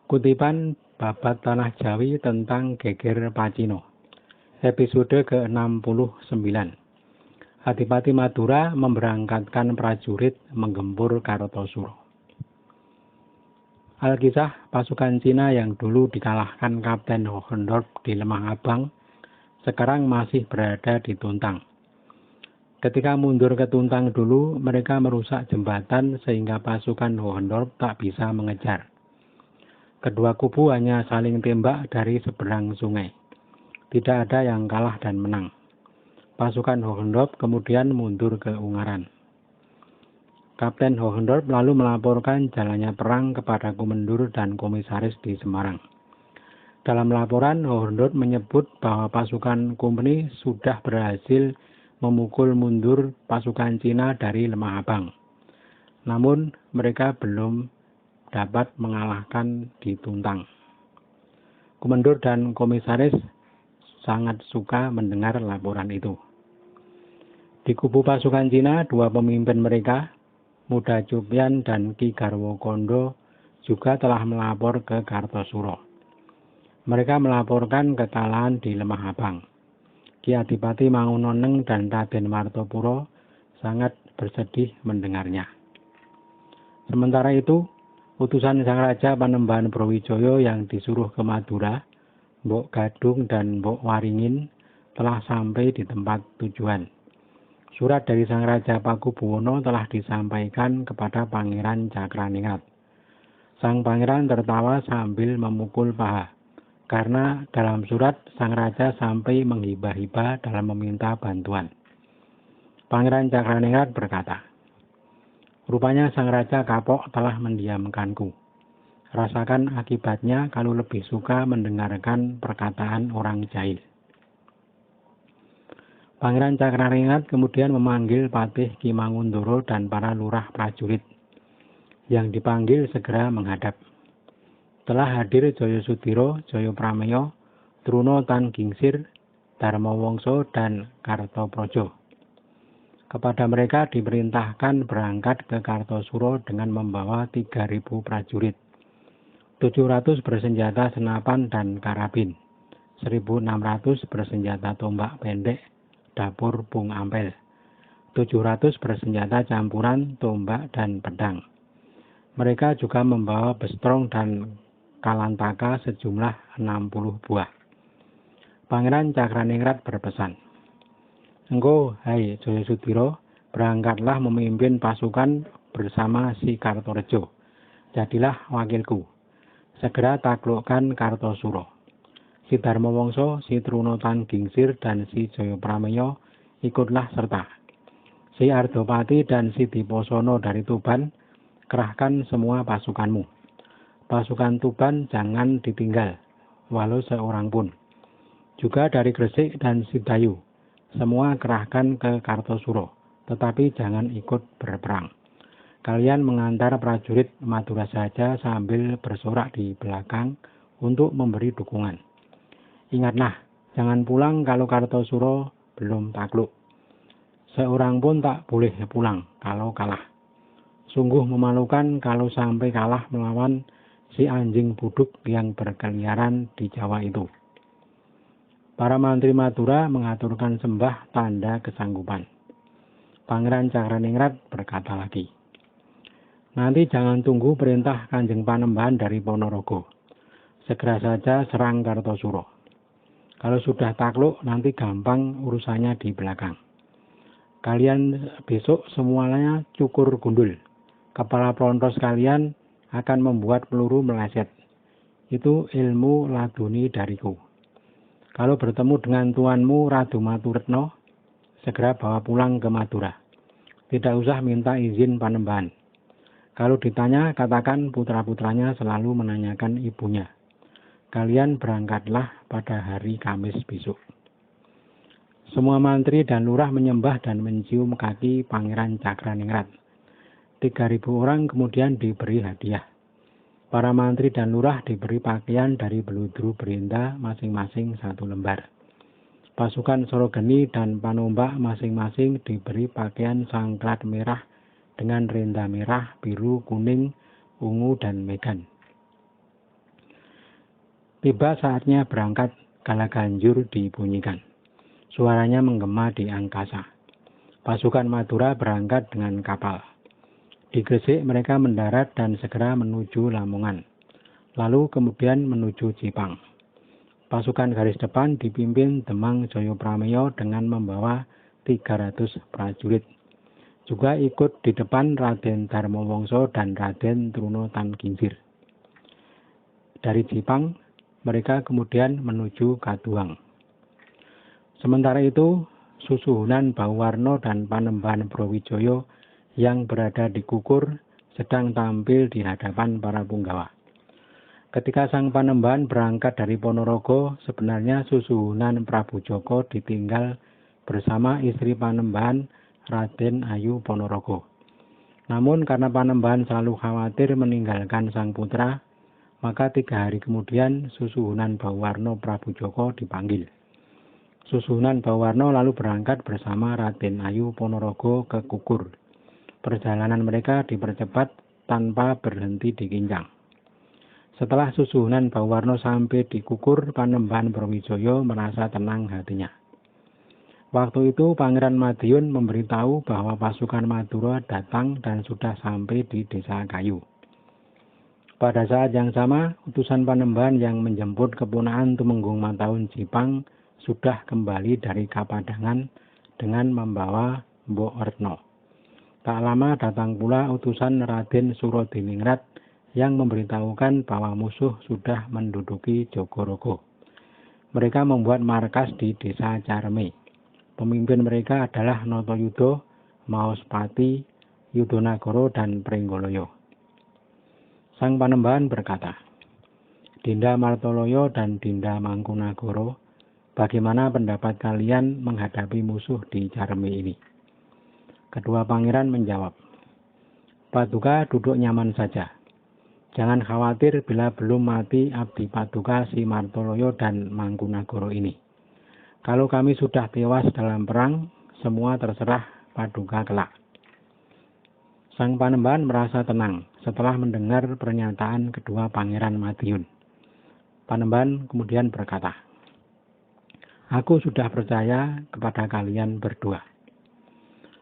Kutipan Babat Tanah Jawi tentang Geger Pacino. Episode ke-69. Adipati Madura memberangkatkan prajurit menggempur Kartosuro. Alkisah pasukan Cina yang dulu dikalahkan Kapten Hohendorp di Lemah Abang, sekarang masih berada di Tuntang. Ketika mundur ke Tuntang dulu, mereka merusak jembatan sehingga pasukan Hohendorp tak bisa mengejar. Kedua kubu hanya saling tembak dari seberang sungai. Tidak ada yang kalah dan menang. Pasukan Hohendorp kemudian mundur ke Ungaran. Kapten Hohendorp lalu melaporkan jalannya perang kepada Kumendur dan komisaris di Semarang. Dalam laporan, Hohendorp menyebut bahwa pasukan Kompeni sudah berhasil memukul mundur pasukan Cina dari Lemah Abang. Namun, mereka belum dapat mengalahkan di Tuntang. Kumendur dan komisaris sangat suka mendengar laporan itu. Di kubu pasukan Cina, dua pemimpin mereka, Muda Cupian dan Ki Garwo Kondo, juga telah melapor ke Kartosuro. Mereka melaporkan kekalahan di Lemah Abang. Ki Adipati Mangunoneng dan Raden Martopuro sangat bersedih mendengarnya. Sementara itu, utusan Sang Raja Panembahan Brawijaya yang disuruh ke Madura, Mbok Gadung dan Mbok Waringin, telah sampai di tempat tujuan. Surat dari Sang Raja Pakubuwono telah disampaikan kepada Pangeran Cakraningrat. Sang Pangeran tertawa sambil memukul paha, karena dalam surat Sang Raja sampai menghibah-hibah dalam meminta bantuan. Pangeran Cakraningrat berkata, "Rupanya Sang Raja kapok telah mendiamkanku. Rasakan akibatnya kalau lebih suka mendengarkan perkataan orang jahil." Pangeran Cakraningrat kemudian memanggil Patih Ki Mangundoro dan para lurah prajurit. Yang dipanggil segera menghadap. Telah hadir Jaya Sudiro, Jaya Prameyo, Truno Tan Gingsir, Dharma Wongso, dan Kartoprojo. Kepada mereka diperintahkan berangkat ke Kartosuro dengan membawa 3.000 prajurit, 700 bersenjata senapan dan karabin, 1.600 bersenjata tombak pendek, dapur Bung Ampel, 700 bersenjata campuran tombak dan pedang. Mereka juga membawa bestrong dan kalantaka sejumlah 60 buah. Pangeran Cakraningrat berpesan, "Engkau, hai Jaya Sudiro, berangkatlah memimpin pasukan bersama si Kartorejo. Jadilah wakilku. Segera taklukkan Kartosuro. Si Dharma Wongso, si Truno Tan Gingsir, dan si Jaya Prameyo ikutlah serta. Si Ardopati dan si Diposono dari Tuban, kerahkan semua pasukanmu. Pasukan Tuban jangan ditinggal, walau seorang pun. Juga dari Gresik dan Sidayu, semua kerahkan ke Kartosuro, tetapi jangan ikut berperang. Kalian mengantar prajurit Madura saja sambil bersorak di belakang untuk memberi dukungan. Ingatlah, jangan pulang kalau Kartosuro belum takluk. Seorang pun tak boleh pulang kalau kalah. Sungguh memalukan kalau sampai kalah melawan si anjing buduk yang berkeliaran di Jawa itu." Para mantri Madura mengaturkan sembah tanda kesanggupan. Pangeran Cakraningrat berkata lagi, "Nanti jangan tunggu perintah Kanjeng Panembahan dari Ponorogo. Segera saja serang Kartosuro. Kalau sudah takluk, nanti gampang urusannya di belakang. Kalian besok semuanya cukur gundul. Kepala pelontos kalian akan membuat peluru meleset. Itu ilmu laduni dariku. Kalau bertemu dengan tuanmu Radu Maturetno, segera bawa pulang ke Madura. Tidak usah minta izin Panembahan. Kalau ditanya, katakan putra-putranya selalu menanyakan ibunya. Kalian berangkatlah pada hari Kamis besok." Semua mantri dan lurah menyembah dan mencium kaki Pangeran Cakraningrat. 3.000 orang kemudian diberi hadiah. Para mantri dan lurah diberi pakaian dari beludru berinda masing-masing 1 lembar. Pasukan Sorogeni dan Panombak masing-masing diberi pakaian sangklat merah dengan renda merah, biru, kuning, ungu, dan megan. Tiba saatnya berangkat, galaganjur dibunyikan. Suaranya menggema di angkasa. Pasukan Madura berangkat dengan kapal. Di Gresik mereka mendarat dan segera menuju Lamongan. Lalu kemudian menuju Jipang. Pasukan garis depan dipimpin Demang Joyoprameyo dengan membawa 300 prajurit. Juga ikut di depan Raden Darmawangsa dan Raden Truno Tanginsir. Dari Jipang, mereka kemudian menuju Kaduang. Sementara itu, Susuhunan Bauwarno dan Panembahan Brawijaya yang berada di Kukur sedang tampil di hadapan para punggawa. Ketika sang Panembahan berangkat dari Ponorogo, sebenarnya Susuhunan Prabu Joko ditinggal bersama istri Panembahan Raden Ayu Ponorogo. Namun karena Panembahan selalu khawatir meninggalkan sang putra, maka 3 hari kemudian Susuhunan Bauwarno Prabu Joko dipanggil. Susuhunan Bauwarno lalu berangkat bersama Raden Ayu Ponorogo ke Kukur. Perjalanan mereka dipercepat tanpa berhenti di Kincang. Setelah Susuhunan Bauwarno sampai di Kukur, Panembahan Brawijaya merasa tenang hatinya. Waktu itu Pangeran Madiun memberitahu bahwa pasukan Madura datang dan sudah sampai di Desa Kayu. Pada saat yang sama, utusan Panembahan yang menjemput kepunahan Tumenggung Mataun Jipang sudah kembali dari Kapadangan dengan membawa Mbok Retno. Tak lama datang pula utusan Raden Surodiningrat yang memberitahukan bahwa musuh sudah menduduki Jogorogo. Mereka membuat markas di Desa Careme. Pemimpin mereka adalah Notoyudo, Maospati, Yudonagoro, dan Pringgoloyo. Sang Panembahan berkata, Dinda Martoloyo dan Dinda Mangkunagoro, bagaimana pendapat kalian menghadapi musuh di Careme ini? Kedua pangeran menjawab, Paduka duduk nyaman saja. Jangan khawatir bila belum mati abdi Paduka si Martoloyo dan Mangkunagoro ini. Kalau kami sudah tewas dalam perang, semua terserah Paduka kelak. Sang Panembahan merasa tenang setelah mendengar pernyataan kedua Pangeran Madiun. Panembahan kemudian berkata, Aku sudah percaya kepada kalian berdua.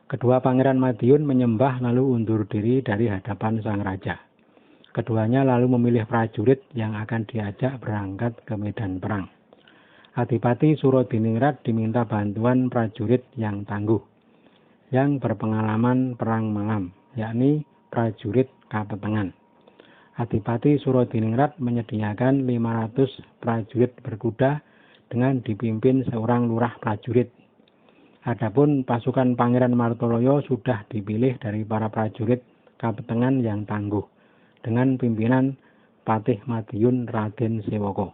Kedua Pangeran Madiun menyembah lalu undur diri dari hadapan sang raja. Keduanya lalu memilih prajurit yang akan diajak berangkat ke medan perang. Adipati Surodiningrat diminta bantuan prajurit yang tangguh, yang berpengalaman perang malam, yakni prajurit Kapetengan. Adipati Surodiningrat menyediakan 500 prajurit berkuda dengan dipimpin seorang lurah prajurit. Adapun pasukan Pangeran Martoloyo sudah dipilih dari para prajurit Kapetengan yang tangguh, dengan pimpinan Patih Madiun Raden Sewoko,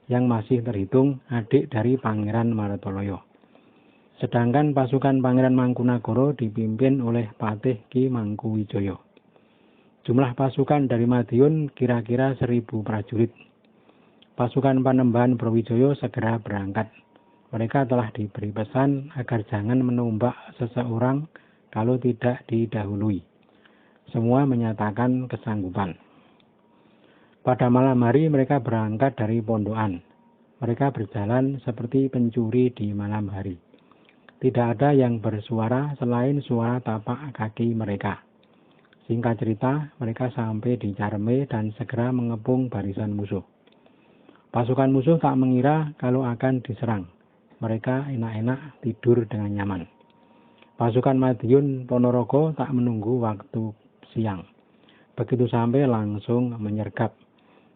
yang masih terhitung adik dari Pangeran Martoloyo. Sedangkan pasukan Pangeran Mangkunagoro dipimpin oleh Patih Ki Mangkuwijoyo. Jumlah pasukan dari Madiun kira-kira 1.000 prajurit. Pasukan Panembahan Brawijaya segera berangkat. Mereka telah diberi pesan agar jangan menombak seseorang kalau tidak didahului. Semua menyatakan kesanggupan. Pada malam hari mereka berangkat dari Pondokan. Mereka berjalan seperti pencuri di malam hari. Tidak ada yang bersuara selain suara tapak kaki mereka. Singkat cerita, mereka sampai di Careme dan segera mengepung barisan musuh. Pasukan musuh tak mengira kalau akan diserang. Mereka enak-enak tidur dengan nyaman. Pasukan Madiun Ponorogo tak menunggu waktu siang. Begitu sampai langsung menyergap.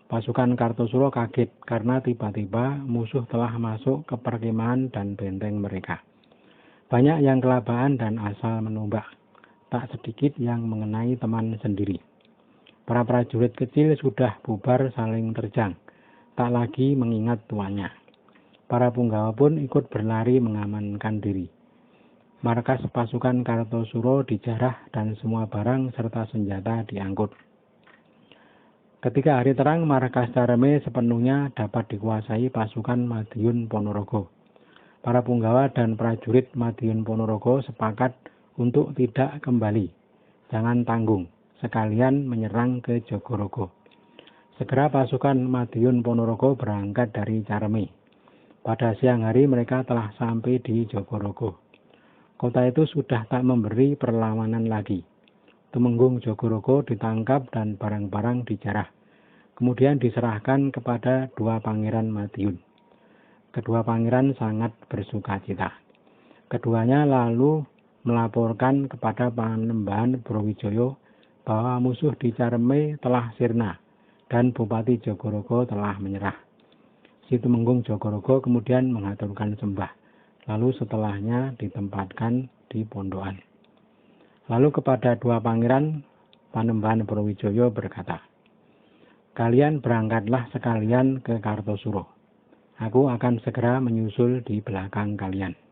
Pasukan Kartosuro kaget karena tiba-tiba musuh telah masuk ke perkemahan dan benteng mereka. Banyak yang kelabaan dan asal menombak. Tak sedikit yang mengenai teman sendiri. Para prajurit kecil sudah bubar saling terjang. Tak lagi mengingat tuannya. Para punggawa pun ikut berlari mengamankan diri. Markas pasukan Kartosuro dijarah dan semua barang serta senjata diangkut. Ketika hari terang, markas Careme sepenuhnya dapat dikuasai pasukan Madiun Ponorogo. Para punggawa dan prajurit Madiun Ponorogo sepakat untuk tidak kembali. Jangan tanggung, sekalian menyerang ke Jogorogo. Segera pasukan Madiun Ponorogo berangkat dari Careme. Pada siang hari mereka telah sampai di Jogorogo. Kota itu sudah tak memberi perlawanan lagi. Tumenggung Jogorogo ditangkap dan barang-barang dijarah. Kemudian diserahkan kepada dua pangeran Madiun. Kedua pangeran sangat bersukacita. Keduanya lalu melaporkan kepada Panembahan Brawijaya bahwa musuh di Careme telah sirna dan Bupati Jogorogo telah menyerah. Si Tumenggung Jogorogo kemudian mengaturkan sembah, lalu setelahnya ditempatkan di pondokan. Lalu kepada dua pangeran, Panembahan Brawijaya berkata, "Kalian berangkatlah sekalian ke Kartosuro. Aku akan segera menyusul di belakang kalian."